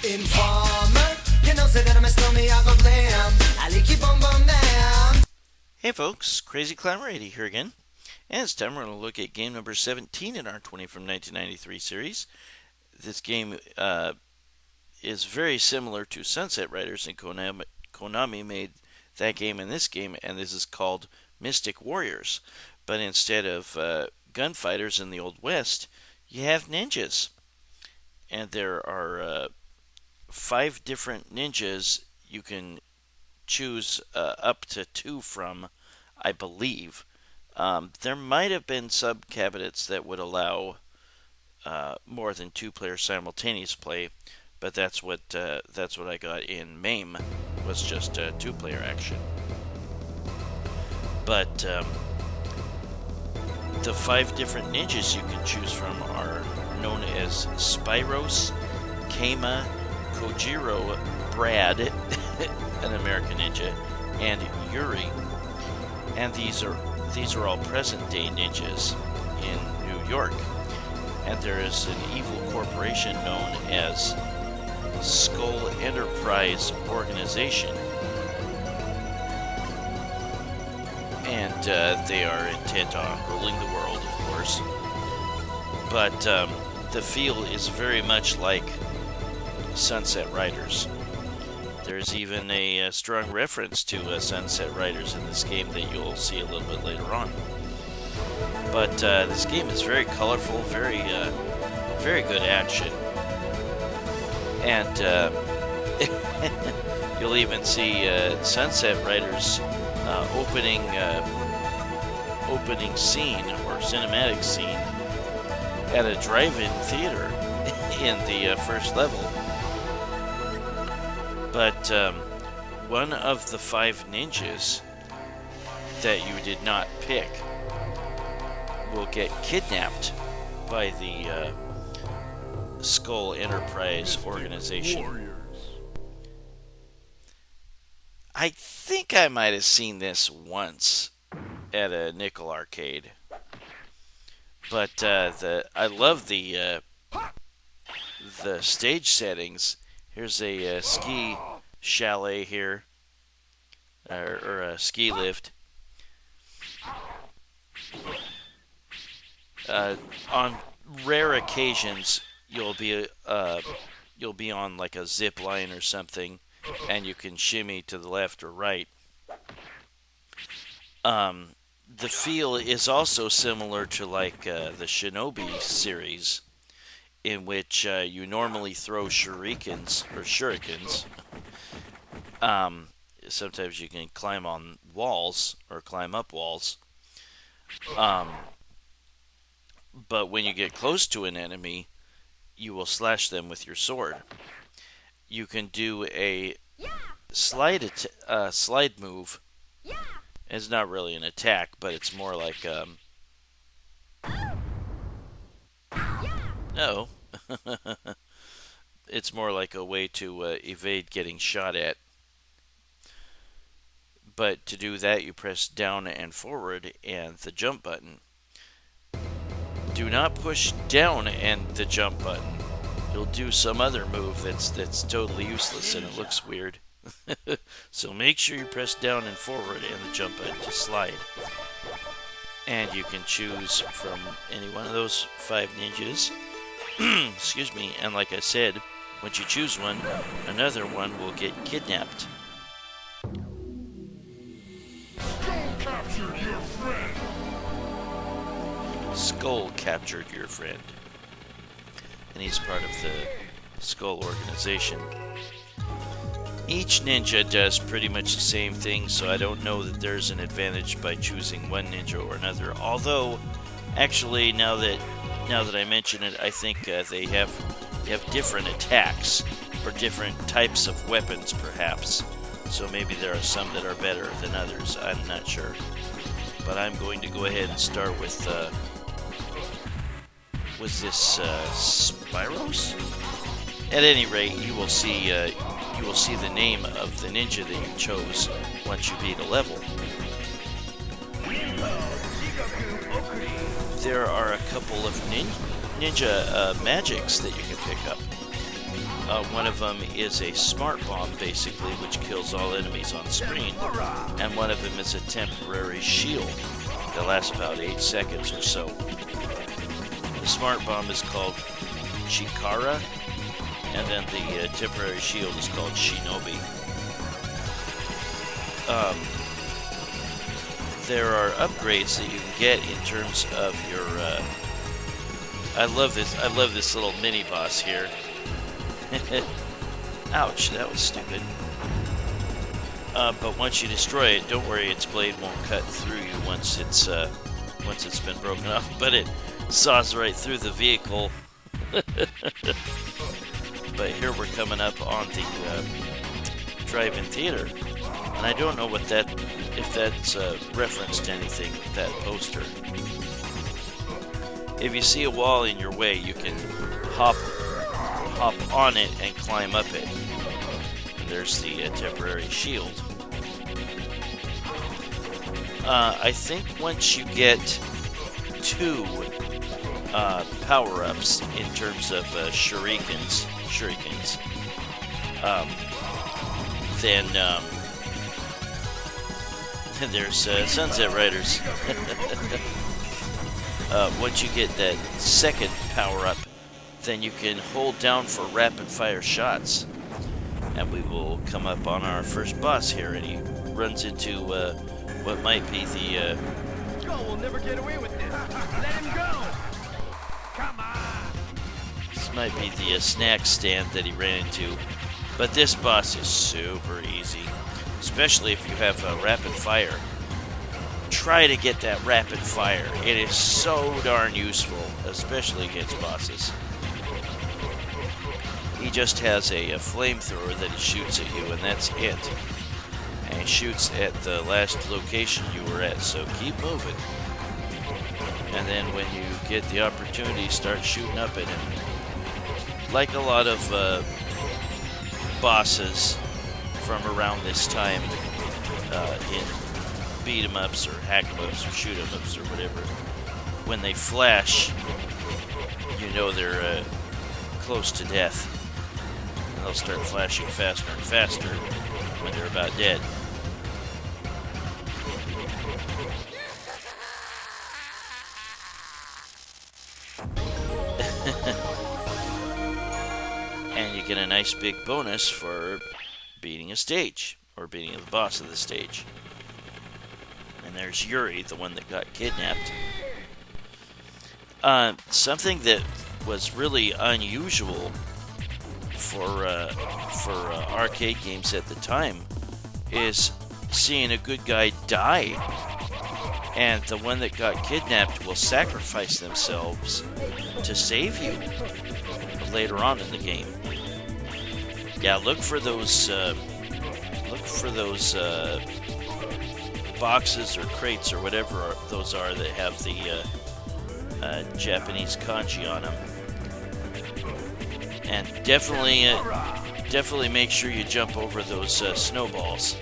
Informer, you know, say that I'm a stormy, I go blam. I like you bum bum down. Hey folks, Crazy Climber 80 here again. And it's time we're going to look at game number 17 in our 20 from 1993 series. This game is very similar to Sunset Riders, and Konami made that game and this game, and this is called Mystic Warriors. But instead of gunfighters in the Old West, you have ninjas. And there are 5 different ninjas you can choose up to 2 from, I believe. There might have been sub-cabinets that would allow more than 2-player simultaneous play, but that's what I got in MAME, was just 2-player action. But the 5 different ninjas you can choose from are known as Spyros, Keima, Kojiro, Brad, an American ninja, and Yuri. And these are all present-day ninjas in New York. And there is an evil corporation known as Skull Enterprise Organization. And they are intent on ruling the world, of course. But the feel is very much like Sunset Riders. There's even a strong reference to Sunset Riders in this game that you'll see a little bit later on. But this game is very colorful, very good action. And you'll even see Sunset Riders opening scene or cinematic scene at a drive-in theater in the first level. But one of the 5 ninjas that you did not pick will get kidnapped by the Skull Enterprise Organization. I think I might have seen this once at a nickel arcade. But I love the stage settings. Here's a ski chalet here, or a ski lift. On rare occasions, you'll be on like a zip line or something, and you can shimmy to the left or right. The feel is also similar to like the Shinobi series, in which you normally throw shurikens. Sometimes you can climb on walls or climb up walls. But when you get close to an enemy, you will slash them with your sword. You can do a slide move. It's not really an attack, but it's more like no. It's more like a way to evade getting shot at. But to do that, you press down and forward and the jump button. Do not push down and the jump button. You'll do some other move that's totally useless and it looks weird. So make sure you press down and forward and the jump button to slide. And you can choose from any one of those 5 ninjas. Excuse me. And like I said, once you choose one, another one will get kidnapped. Skull captured your friend. And he's part of the Skull organization. Each ninja does pretty much the same thing, so I don't know that there's an advantage by choosing one ninja or another. Although, actually, now that I mention it, I think they have different attacks or different types of weapons, perhaps. So maybe there are some that are better than others. I'm not sure. But I'm going to go ahead and start with was this Spyros? At any rate, you will see the name of the ninja that you chose once you beat a level. There are a couple of ninja magics that you can pick up. One of them is a smart bomb, basically, which kills all enemies on screen. And one of them is a temporary shield that lasts about 8 seconds or so. The smart bomb is called Chikara, and then the temporary shield is called Shinobi. There are upgrades that you can get in terms of your. I love this little mini boss here. Ouch, that was stupid. But once you destroy it, don't worry, its blade won't cut through you once it's been broken off. But it saws right through the vehicle. But here we're coming up on the drive-in theater, and I don't know if that's referenced anything, that poster. If you see a wall in your way, you can hop on it and climb up it. And there's the temporary shield. I think once you get 2 power-ups in terms of shurikens, then there's Sunset Riders. Once you get that second power-up, then you can hold down for rapid-fire shots. And we will come up on our first boss here, and he runs into what might be the... Joe will never get away with this. Let him go. Come on. This might be the snack stand that he ran into. But this boss is super easy, especially if you have rapid fire. Try to get that rapid fire. It is so darn useful, especially against bosses. He just has a flamethrower that he shoots at you, and that's it. And he shoots at the last location you were at, so keep moving. And then when you get the opportunity, start shooting up at him. Like a lot of bosses from around this time in beat-em-ups or hack-em-ups or shoot-em-ups or whatever, when they flash, you know they're close to death. And they'll start flashing faster and faster when they're about dead. And you get a nice big bonus for beating a stage, or beating the boss of the stage. And there's Yuri, the one that got kidnapped. Something that was really unusual for arcade games at the time is seeing a good guy die, and the one that got kidnapped will sacrifice themselves to save you later on in the game. Yeah, look for those boxes or crates or whatever those are that have the Japanese kanji on them. And definitely make sure you jump over those snowballs.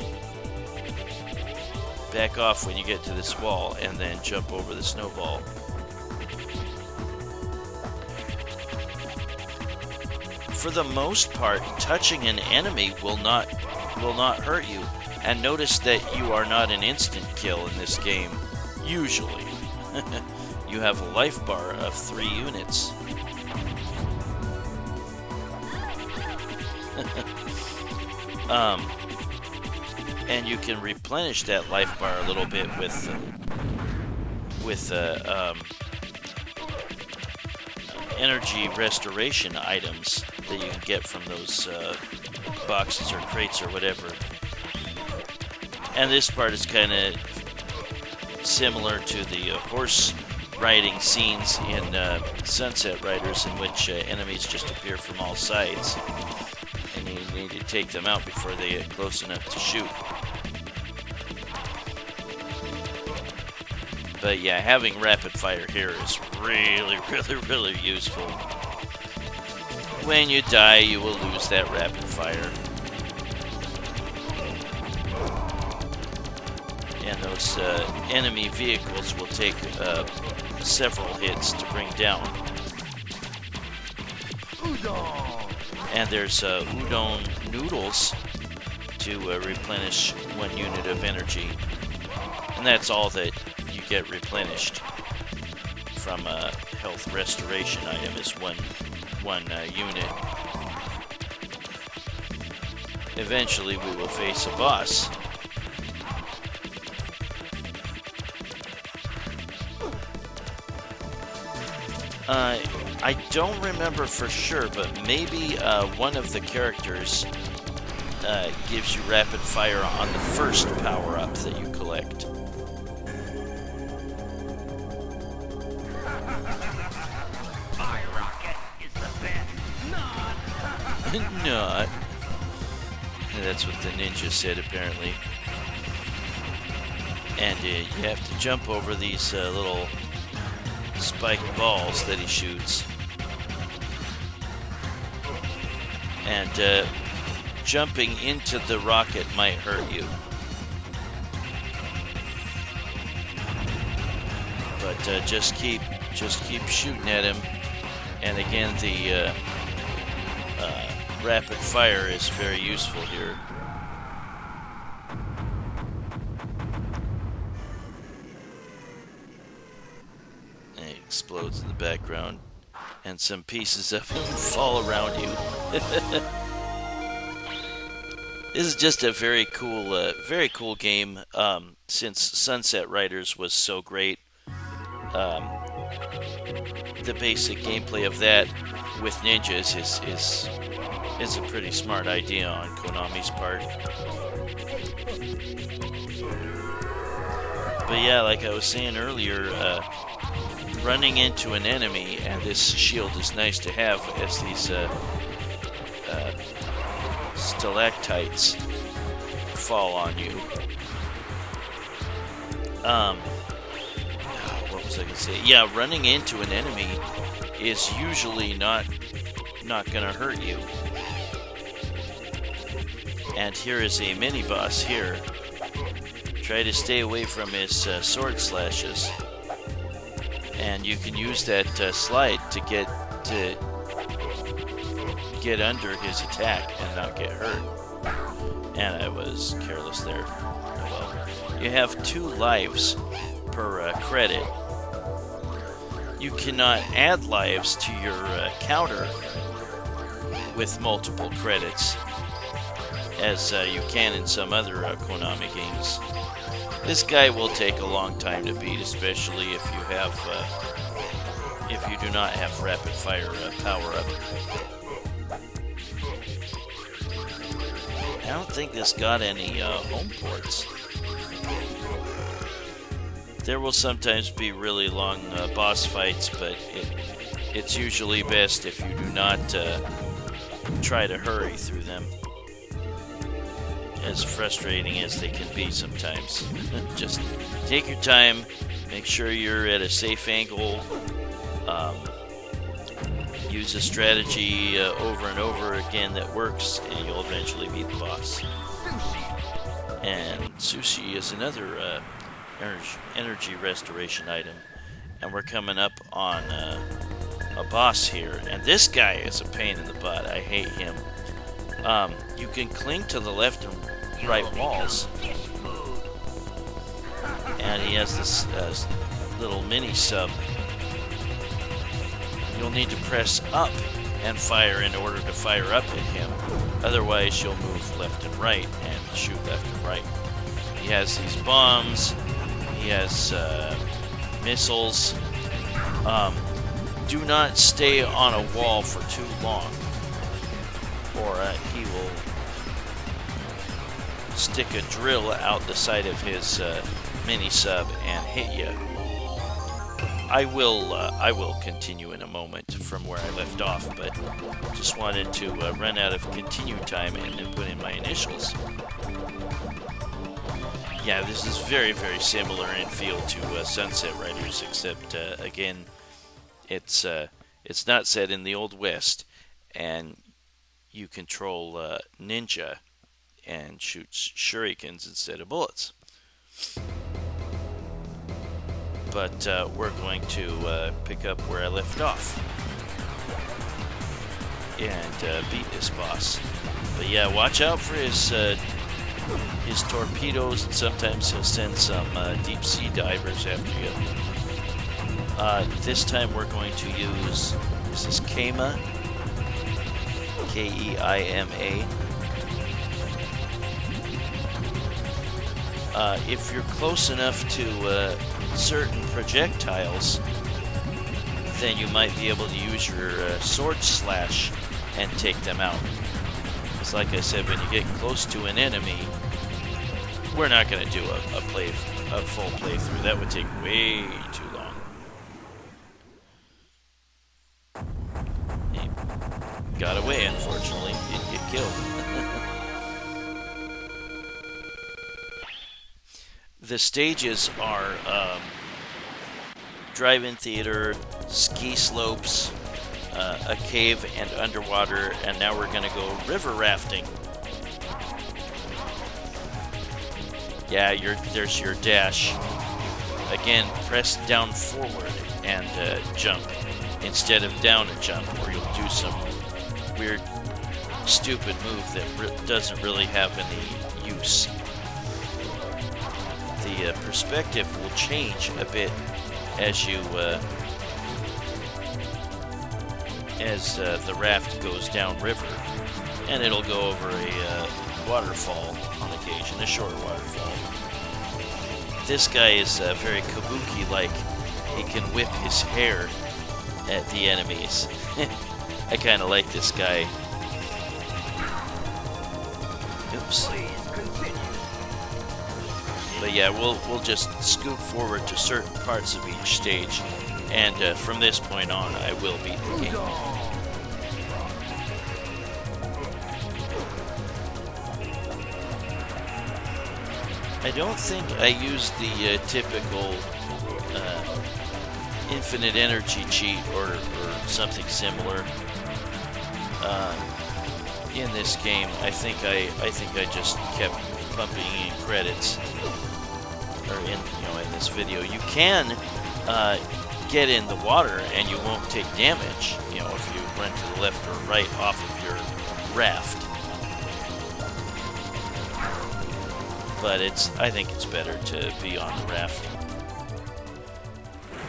Back off when you get to this wall, and then jump over the snowball. For the most part, touching an enemy will not hurt you. And notice that you are not an instant kill in this game, usually. You have a life bar of 3 units. And you can replenish that life bar a little bit with energy restoration items that you can get from those boxes or crates or whatever. And this part is kind of similar to the horse riding scenes in Sunset Riders, in which enemies just appear from all sides, and you need to take them out before they get close enough to shoot. But yeah, having rapid fire here is really useful. When you die, you will lose that rapid fire. And those enemy vehicles will take several hits to bring down. And there's udon noodles to replenish 1 unit of energy. And that's all that you get replenished from a health restoration item is one unit. Eventually we will face a boss. I don't remember for sure, but maybe one of the characters gives you rapid fire on the first power-up that you collect. My rocket is the best. Not. Not. That's what the ninja said, apparently. And you have to jump over these little spiked balls that he shoots. And jumping into the rocket might hurt you. But just keep shooting at him. And again, the rapid fire is very useful here. And it explodes in the background, and some pieces of him fall around you. This is just a very cool game. Since Sunset Riders was so great, the basic gameplay of that with ninjas is a pretty smart idea on Konami's part. But yeah, like I was saying earlier, running into an enemy, and this shield is nice to have as these stalactites fall on you. What was I gonna say? Yeah, running into an enemy is usually not gonna hurt you. And here is a mini boss here. Try to stay away from his sword slashes, and you can use that slide to get under his attack and not get hurt. And I was careless there. Oh well. You have 2 lives per credit. You cannot add lives to your counter with multiple credits, as you can in some other Konami games. This guy will take a long time to beat, especially if you do not have rapid fire power up. I don't think this got any home ports. There will sometimes be really long boss fights, but it's usually best if you do not try to hurry through them, as frustrating as they can be sometimes. Just take your time, make sure you're at a safe angle, use a strategy over and over again that works, and you'll eventually beat the boss. And sushi is another energy restoration item, and we're coming up on a boss here, and this guy is a pain in the butt. I hate him. You can cling to the left and right walls, and he has this little mini sub. You'll need to press up and fire in order to fire up at him. Otherwise, you'll move left and right and shoot left and right. He has these bombs. He has missiles. Do not stay on a wall for too long, or he will stick a drill out the side of his mini sub and hit you. I will continue in a moment from where I left off, but just wanted to run out of continue time and then put in my initials. Yeah, this is very, very similar in feel to Sunset Riders, except again, it's not set in the Old West, and you control ninja and shoot shurikens instead of bullets. But we're going to pick up where I left off. and beat this boss. But yeah, watch out for his torpedoes, and sometimes he'll send some deep sea divers after you. This time we're going to use, this is Keima, K-E-I-M-A. If you're close enough to certain projectiles, then you might be able to use your sword slash and take them out. Because like I said, when you get close to an enemy, we're not going to do a full playthrough. That would take way too long. He got away, unfortunately. Didn't get killed. The stages are drive-in theater, ski slopes, a cave, and underwater, and now we're going to go river rafting. Yeah, there's your dash. Again, press down forward and jump instead of down and jump, or you'll do some weird, stupid move that doesn't really have any use. The perspective will change a bit as you the raft goes downriver, and it'll go over a waterfall on occasion, a short waterfall. This guy is very kabuki-like. He can whip his hair at the enemies. I kind of like this guy. Oops. But yeah, we'll just scoot forward to certain parts of each stage, and from this point on, I will beat the game. I don't think I used the typical infinite energy cheat or something similar in this game. I think I just kept pumping in credits, or in this video. You can get in the water and you won't take damage, if you run to the left or right off of your raft. But I think it's better to be on the raft.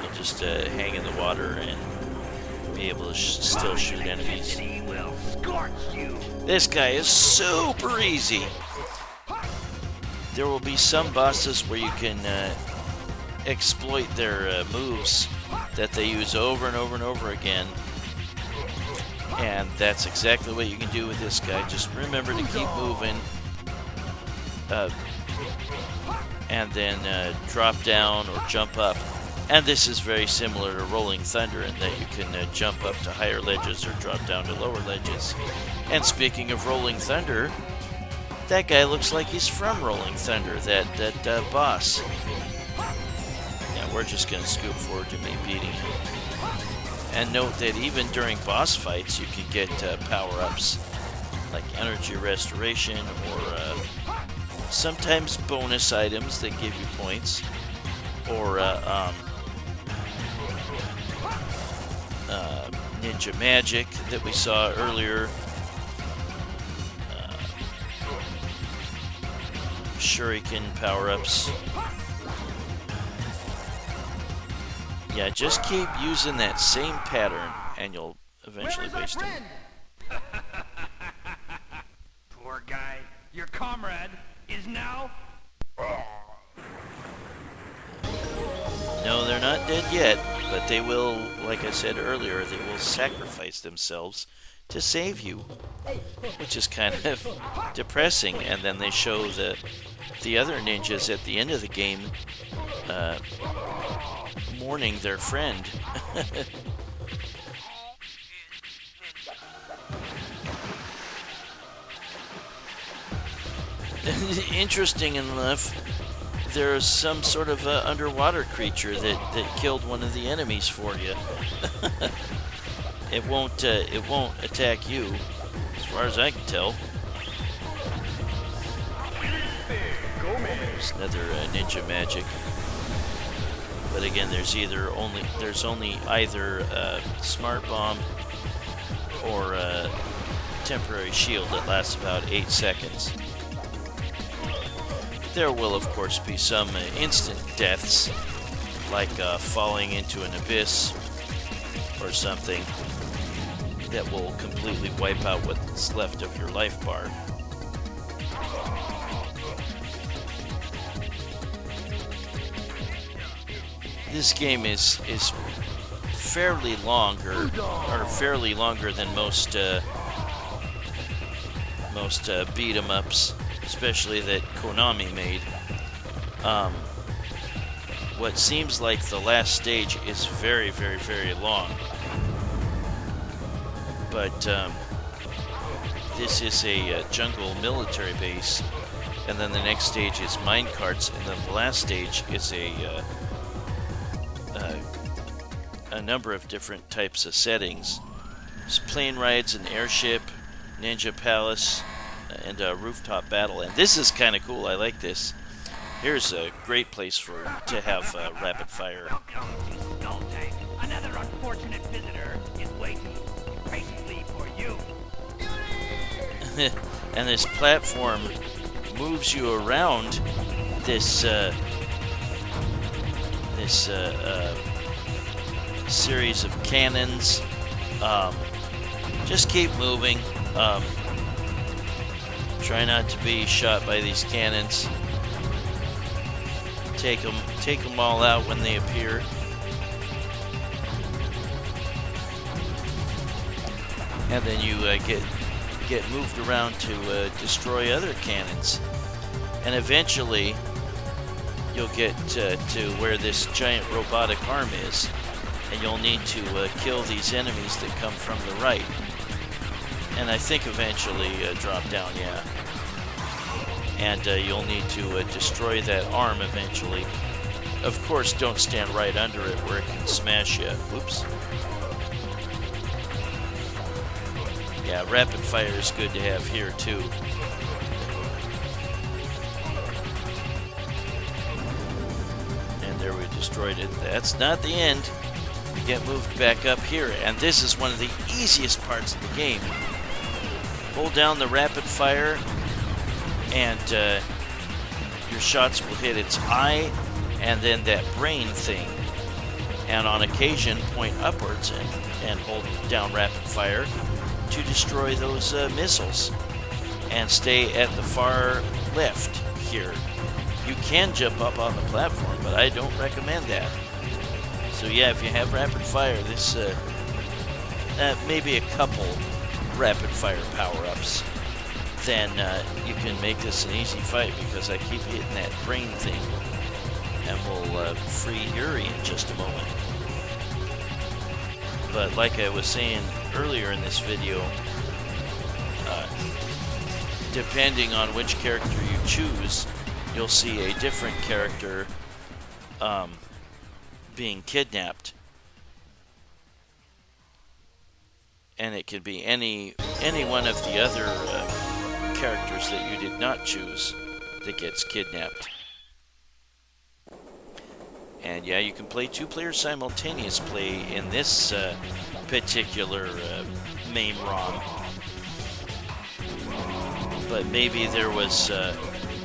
You'll just hang in the water and be able to still shoot enemies. This guy is super easy. There will be some bosses where you can exploit their moves that they use over and over and over again. And that's exactly what you can do with this guy. Just remember to keep moving. And then drop down or jump up. And this is very similar to Rolling Thunder in that you can jump up to higher ledges or drop down to lower ledges. And speaking of Rolling Thunder, that guy looks like he's from Rolling Thunder, that boss. Yeah, we're just going to scoot forward to me beating him. And note that even during boss fights, you can get power-ups like energy restoration or sometimes bonus items that give you points, or ninja magic that we saw earlier, shuriken power-ups. Yeah, just keep using that same pattern and you'll eventually waste them. Poor guy. Your comrade is now... No, they're not dead yet, but they will, like I said earlier, they will sacrifice themselves to save you, which is kind of depressing. And then they show the other ninjas at the end of the game mourning their friend. Interesting enough, there's some sort of underwater creature that killed one of the enemies for you. It won't attack you, as far as I can tell. There's another ninja magic, but again, there's only either smart bomb or a temporary shield that lasts about 8 seconds. There will, of course, be some instant deaths, like falling into an abyss or something that will completely wipe out what's left of your life bar. This game is fairly longer, or fairly longer than most beat 'em ups, especially that Konami made. What seems like the last stage is very, very, very long. But this is a jungle military base, and then the next stage is minecarts, and then the last stage is a number of different types of settings. There's plane rides, an airship, ninja palace, and a rooftop battle. And this is kind of cool. I like this. Here's a great place to have rapid fire. Another unfortunate visitor is waiting patiently for you. And this platform moves you around this series of cannons. Just keep moving. Try not to be shot by these cannons. Take them all out when they appear. And then you get moved around to destroy other cannons. And eventually, you'll get to where this giant robotic arm is. And you'll need to kill these enemies that come from the right. And I think eventually drop down, yeah. And you'll need to destroy that arm eventually. Of course, don't stand right under it where it can smash you. Whoops. Yeah, rapid fire is good to have here too. And there we destroyed it. That's not the end. We get moved back up here, and this is one of the easiest parts of the game. Hold down the rapid fire, and your shots will hit its eye, and then that brain thing. And on occasion, point upwards and hold down rapid fire to destroy those missiles. And stay at the far left here. You can jump up on the platform, but I don't recommend that. So yeah, if you have rapid fire, this maybe a couple rapid fire power-ups, then you can make this an easy fight, because I keep hitting that brain thing. And we'll free Yuri in just a moment. But like I was saying earlier in this video, depending on which character you choose, you'll see a different character being kidnapped. And it could be any one of the other characters that you did not choose that gets kidnapped. And yeah, you can play 2 players simultaneous play in this particular MAME ROM. But maybe there was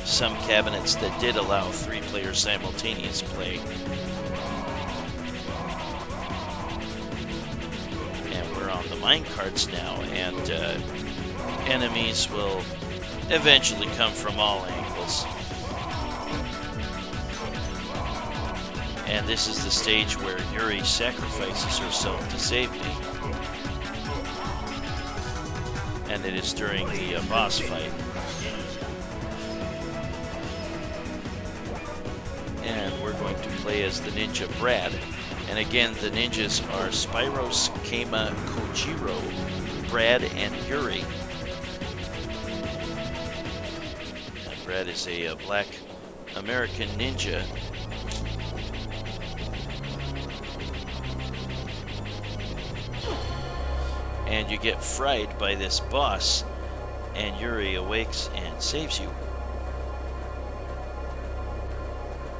some cabinets that did allow 3 players simultaneous play. And we're on the minecarts now, and enemies will eventually come from all angles. And this is the stage where Yuri sacrifices herself to save me. And it is during the boss fight. And we're going to play as the ninja Brad. And again, the ninjas are Spyros, Keima, Kojiro, Brad, and Yuri. And Brad is a black American ninja. And you get fried by this boss, and Yuri awakes and saves you.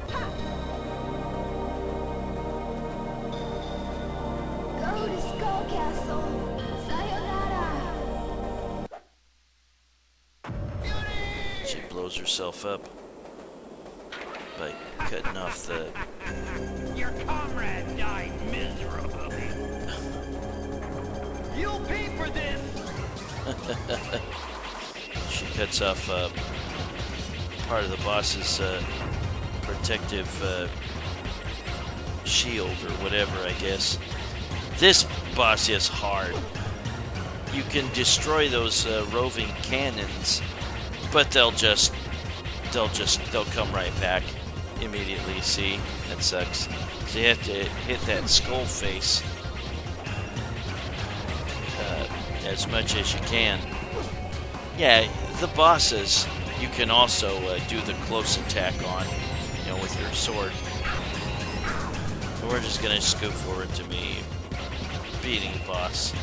Go to Skull Castle. Sayonara. She blows herself up by cutting off the... Your comrade died miserably. You'll pay for this. She cuts off part of the boss's protective shield or whatever, I guess. This boss is hard. You can destroy those roving cannons, but they'll come right back immediately. See, that sucks. So you have to hit that skull face as much as you can. Yeah, the bosses you can also do the close attack on, with your sword. So we're just gonna scoot forward to me beating the boss.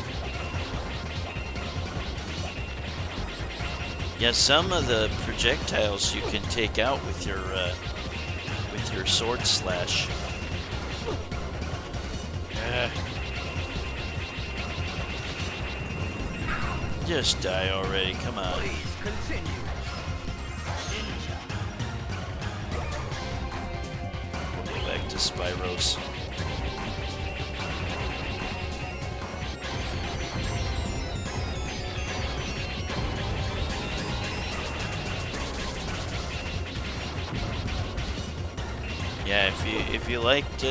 Yeah, some of the projectiles you can take out with your sword slash. Just die already, come on. Please continue. We'll go back to Spyros. Yeah, if you liked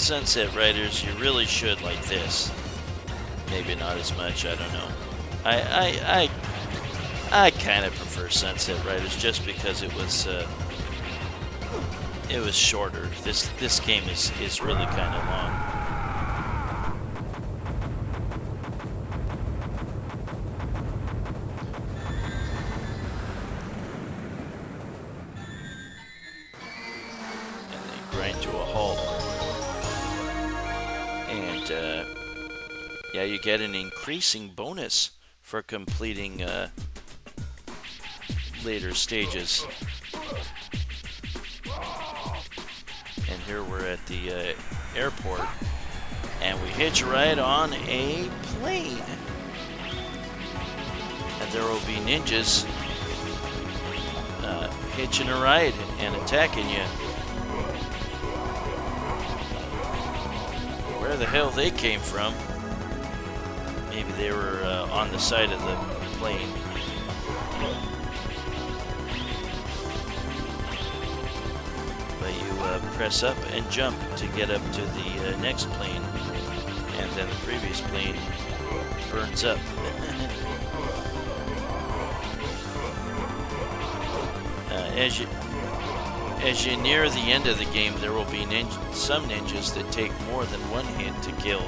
Sunset Riders, you really should like this. Maybe not as much, I don't know. I kind of prefer Sunset Riders just because it was shorter. This game is really kind of long. And they grind to a halt. And yeah, you get an increasing bonus for completing later stages. And here we're at the airport, and we hitch a ride on a plane. And there will be ninjas hitching a ride and attacking you. Where the hell they came from? Maybe they were on the side of the plane. But you press up and jump to get up to the next plane, and then the previous plane burns up. As you near the end of the game, there will be some ninjas that take more than one hit to kill.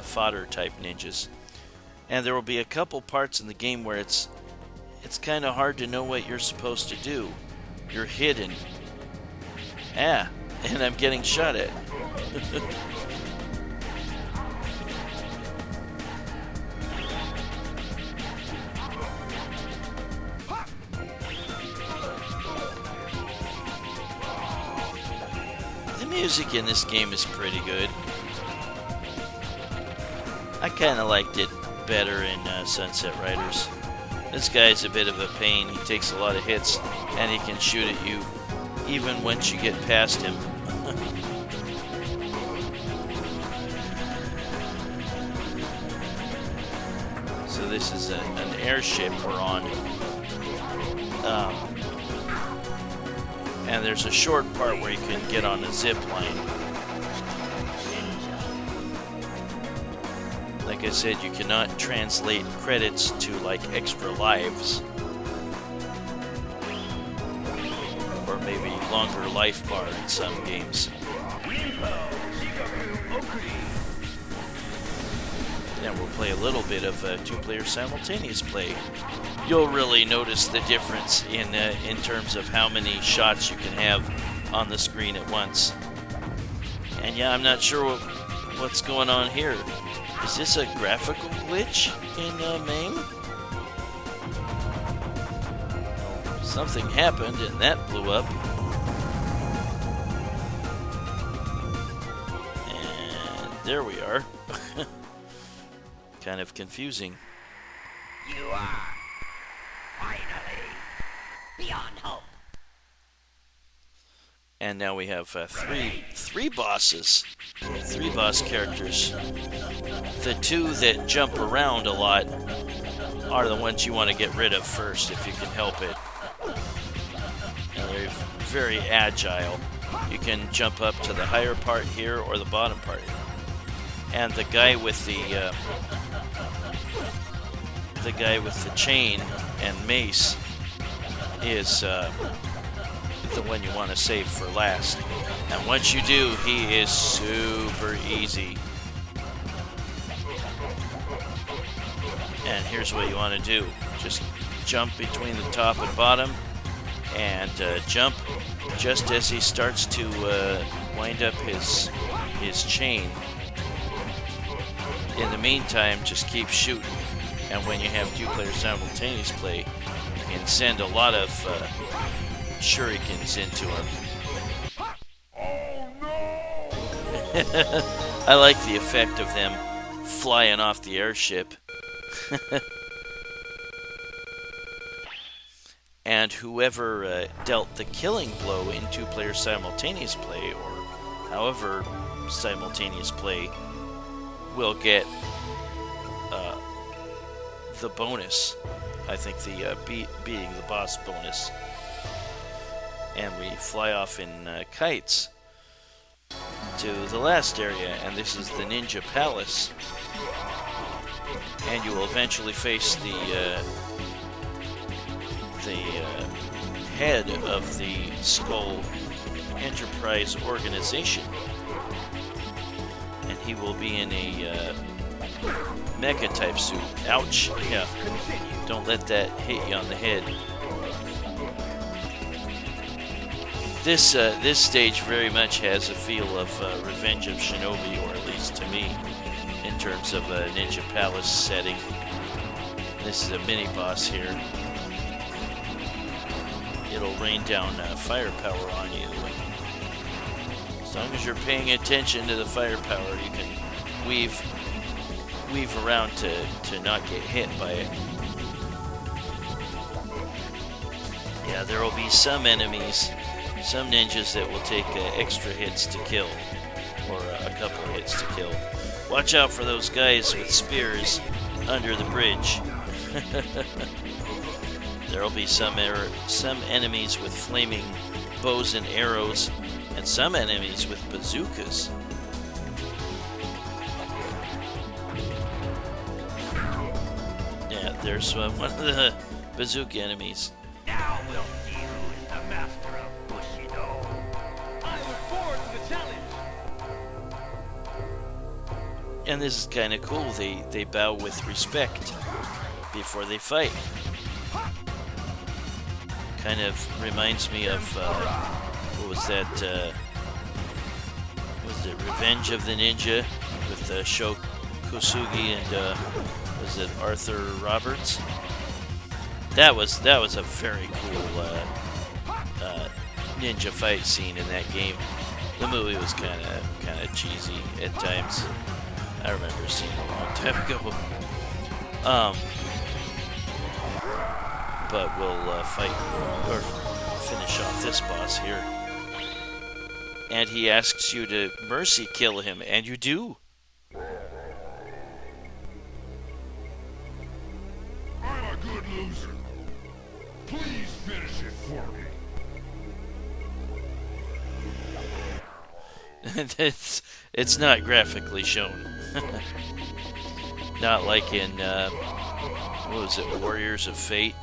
Fodder type ninjas. And there will be a couple parts in the game where it's kind of hard to know what you're supposed to do. You're hidden. And I'm getting shot at. The music in this game is pretty good. I kind of liked it better in Sunset Riders. This guy's a bit of a pain. He takes a lot of hits, and he can shoot at you even once you get past him. So this is an airship we're on. And there's a short part where you can get on a zip line. Like I said, you cannot translate credits to like extra lives. Or maybe longer life bar in some games. And we'll play a little bit of two-player simultaneous play. You'll really notice the difference in terms of how many shots you can have on the screen at once. And yeah, I'm not sure what's going on here. Is this a graphical glitch in MAME? Something happened and that blew up. And there we are. Kind of confusing. You are And now we have three bosses, 3 boss characters. The 2 that jump around a lot are the ones you want to get rid of first if you can help it. And they're very agile. You can jump up to the higher part here or the bottom part. And the guy with the chain and mace is the one you want to save for last. And once you do, he is super easy. And here's what you want to do. Just jump between the top and bottom, and jump just as he starts to wind up his chain. In the meantime, just keep shooting. And when you have 2 players simultaneous play, you can send a lot of shurikens into him. Oh no! I like the effect of them flying off the airship. And whoever dealt the killing blow in 2 players simultaneous play, or however simultaneous play, will get the bonus. I think the beating the boss bonus. And we fly off in kites to the last area, and this is the Ninja Palace. And you will eventually face the head of the Skull Enterprise organization, and he will be in a mecha type suit. Ouch! Yeah, don't let that hit you on the head. This stage very much has a feel of Revenge of Shinobi, or at least to me, in terms of a Ninja Palace setting. This is a mini boss here. It'll rain down firepower on you. As long as you're paying attention to the firepower, you can weave around to not get hit by it. Yeah, there will be some enemies, some ninjas that will take extra hits to kill, or a couple of hits to kill. Watch out for those guys with spears under the bridge. There will be some enemies with flaming bows and arrows, and some enemies with bazookas. Yeah, there's one of the bazooka enemies. Now we'll see who is the master of Bushido. I look forward to the challenge. And this is kind of cool. They bow with respect before they fight. Kind of reminds me of what was that? Was it Revenge of the Ninja with Sho Kosugi and was it Arthur Roberts? That was a very cool ninja fight scene in that game. The movie was kind of cheesy at times. I remember seeing it a long time ago. But we'll fight or finish off this boss here. And he asks you to mercy kill him, and you do. I'm a good loser. Please finish it for me. It's not graphically shown. Not like in what was it, Warriors of Fate,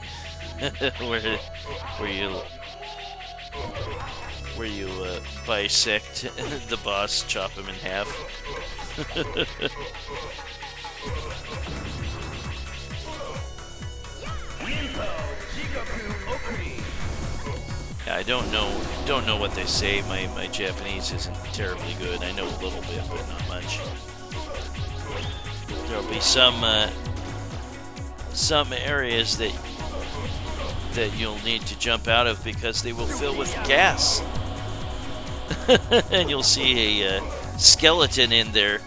where you bisect the boss, chop him in half. Yeah, I don't know what they say. My Japanese isn't terribly good. I know a little bit, but not much. There'll be some areas that you'll need to jump out of because they will fill with gas. And you'll see a skeleton in there.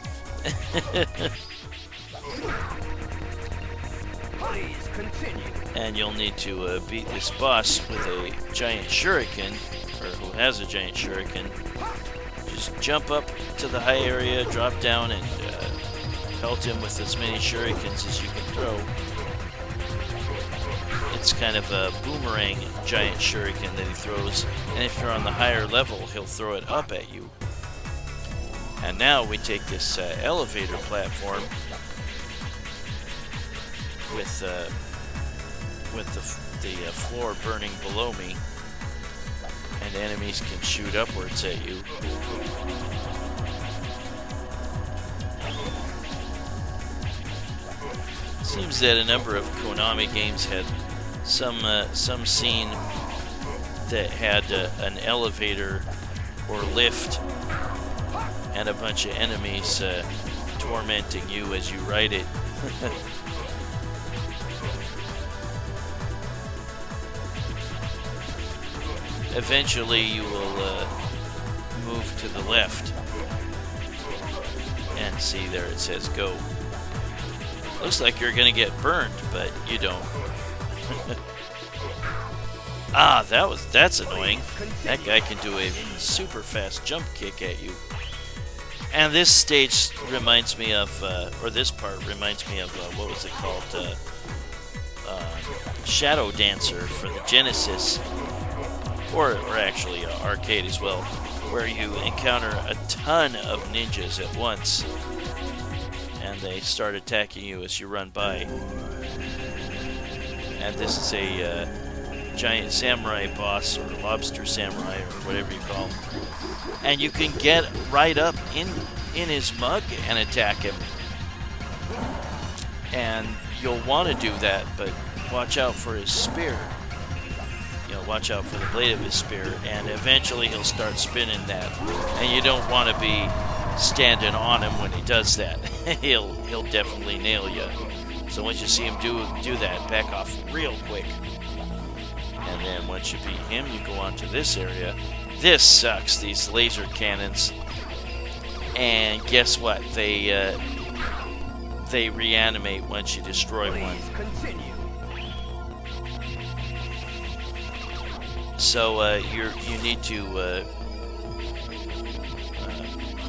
Please continue. And you'll need to beat this boss with a giant shuriken or who has a giant shuriken, just jump up to the high area, drop down, and pelt him with as many shurikens as you can throw. It's kind of a boomerang giant shuriken that he throws, and if you're on the higher level, he'll throw it up at you. And now we take this elevator platform with the floor burning below me, and enemies can shoot upwards at you. Seems that a number of Konami games had some scene that had an elevator or lift and a bunch of enemies tormenting you as you ride it. Eventually you will move to the left and see there it says go. Looks like you're gonna get burned, but you don't. Ah, that's annoying. That guy can do a super fast jump kick at you. And this stage reminds me of, or this part reminds me of, what was it called? Shadow Dancer for the Genesis, or actually arcade as well, where you encounter a ton of ninjas at once, and they start attacking you as you run by. And this is a giant samurai boss, or lobster samurai, or whatever you call him. And you can get right up in his mug and attack him. And you'll want to do that, but watch out for his spear. You know, watch out for the blade of his spear, and eventually he'll start spinning that. And you don't want to be standing on him when he does that. he'll definitely nail you. So once you see him do that, back off real quick. And then once you beat him, you go on to this area. This sucks, these laser cannons. And guess what? They reanimate once you destroy one. So you need to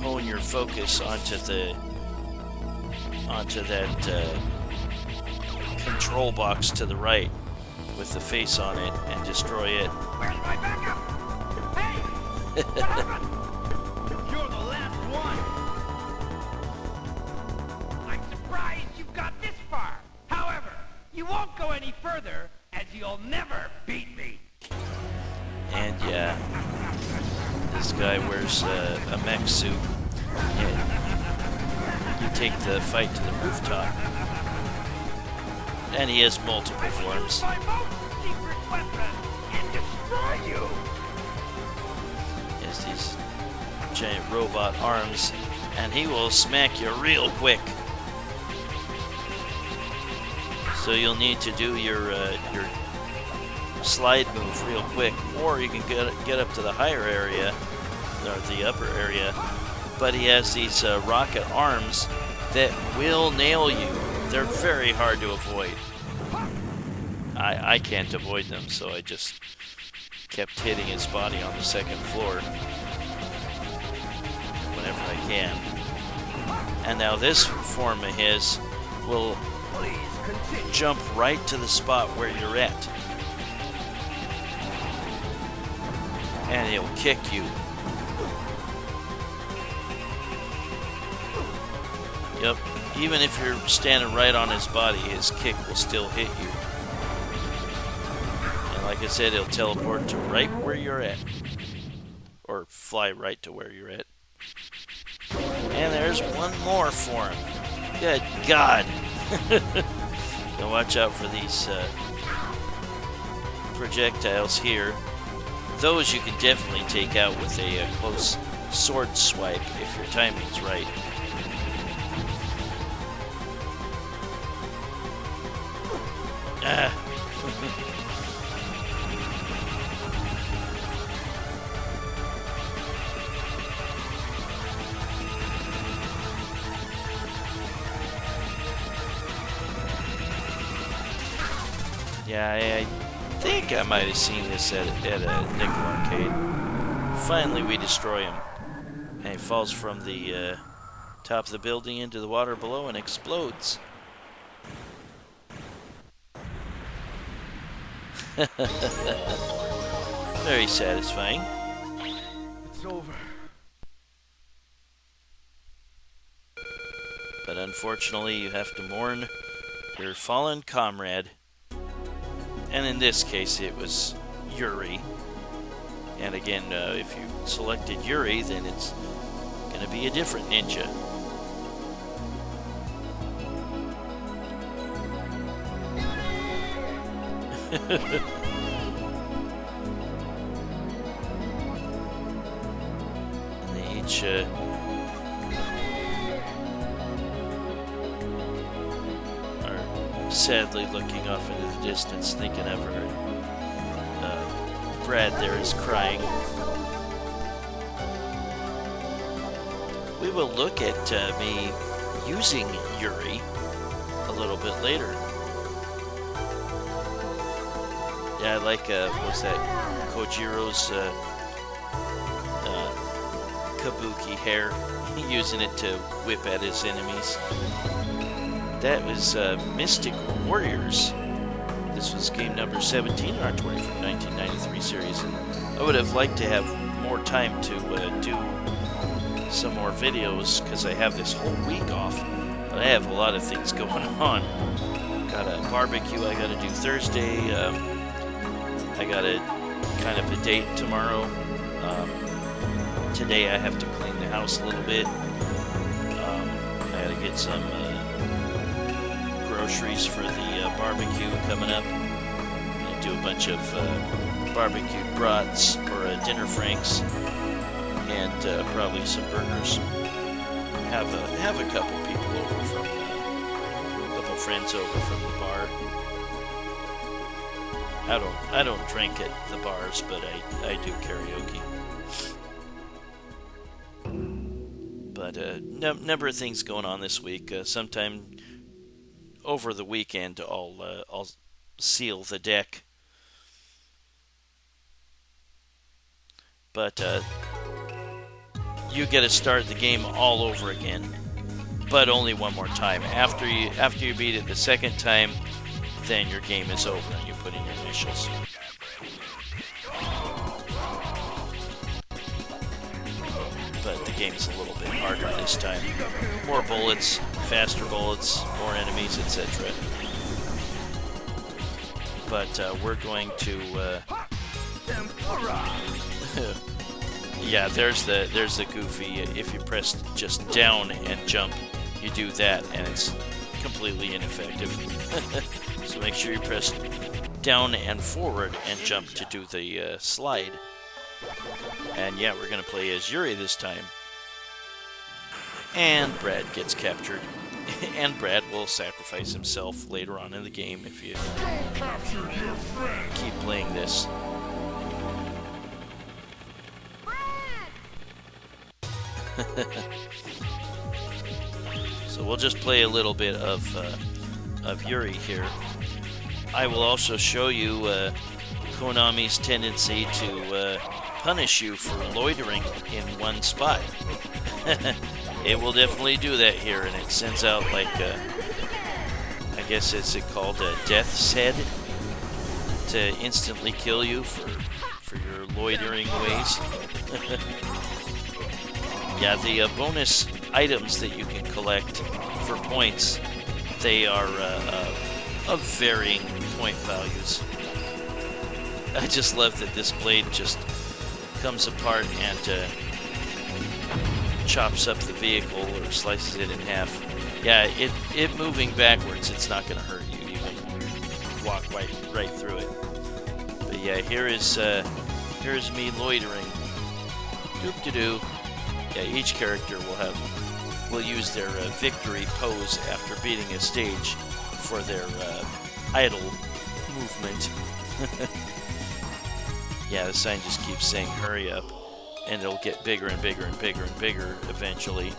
hone your focus onto that control box to the right with the face on it and destroy it. Where's my backup? Hey! You're the last one! I'm surprised you got this far. However, you won't go any further, as you'll never beat me. And yeah, this guy wears a mech suit. And you take the fight to the rooftop. And he has multiple forms. My most secret weapon and destroy you. He has these giant robot arms, and he will smack you real quick. So you'll need to do your slide move real quick, or you can get up to the higher area, or the upper area. But he has these rocket arms that will nail you. They're very hard to avoid. I can't avoid them, so I just kept hitting his body on the second floor whenever I can. And now this form of his will jump right to the spot where you're at. And he'll kick you. Yep, even if you're standing right on his body, his kick will still hit you. And like I said, he'll teleport to right where you're at. Or fly right to where you're at. And there's one more form. Good God. Now watch out for these projectiles here. Those you can definitely take out with a close sword swipe if your timing's right. Ah. Yeah, I think I might have seen this at a nickel arcade. finally we destroy him. And he falls from the top of the building into the water below and explodes. Very satisfying. It's over. But unfortunately, you have to mourn your fallen comrade. And in this case, it was Yuri. And again, if you selected Yuri, then it's going to be a different ninja. And they each are sadly looking off into the distance, thinking of her. Brad there is crying. We will look at me using Yuri a little bit later. Yeah, I like, what's that, Kojiro's kabuki hair, using it to whip at his enemies. That was Mystic Warriors. This was game number 17 in our 20 from 1993 series, and I would have liked to have more time to do some more videos, because I have this whole week off, but I have a lot of things going on. Got a barbecue I gotta do Thursday, I got a kind of a date tomorrow. Today I have to clean the house a little bit. I gotta get some groceries for the barbecue coming up. I'm gonna do a bunch of barbecue brats or dinner franks, and probably some burgers. Have a couple people over from a couple friends over from the bar. I don't drink at the bars, but I do karaoke. But number of things going on this week. Sometime over the weekend, I'll seal the deck. But you get to start the game all over again, but only one more time. After you beat it the second time, then your game is over and you put in your initials. But the game's a little bit harder this time. More bullets, faster bullets, more enemies, etc. But we're going to yeah, there's the goofy. If you press just down and jump, you do that, and it's completely ineffective. So make sure you press down and forward and jump to do the slide. And yeah, we're going to play as Yuri this time. And Brad gets captured. And Brad will sacrifice himself later on in the game if you keep playing this. So we'll just play a little bit of Yuri here. I will also show you Konami's tendency to punish you for loitering in one spot. It will definitely do that here, and it sends out like I guess it's called a death's head to instantly kill you for your loitering ways. Yeah, the bonus items that you can collect for points, they are of varying point values. I just love that this blade just comes apart and chops up the vehicle or slices it in half. Yeah, it moving backwards, it's not going to hurt you. You can walk right through it. But yeah, here's me loitering. Doop-de-doo. Yeah, each character will use their victory pose after beating a stage for their idle movement. Yeah, the sign just keeps saying hurry up, and it'll get bigger and bigger and bigger and bigger eventually.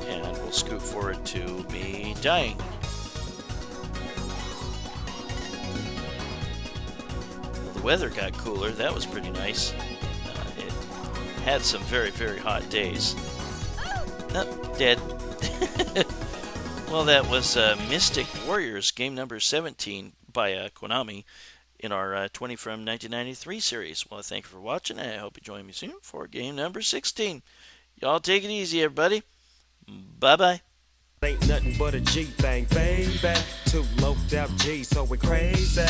And we'll scoot forward to me dying. Well, the weather got cooler, that was pretty nice. had some very, very hot days. Oh, dead. Well, that was Mystic Warriors, game number 17 by Konami in our 20 from 1993 series. Well, thank you for watching, and I hope you join me soon for game number 16. Y'all take it easy, everybody. Bye-bye. Ain't nothing but a G thing, baby. Two loped out G, so we crazy.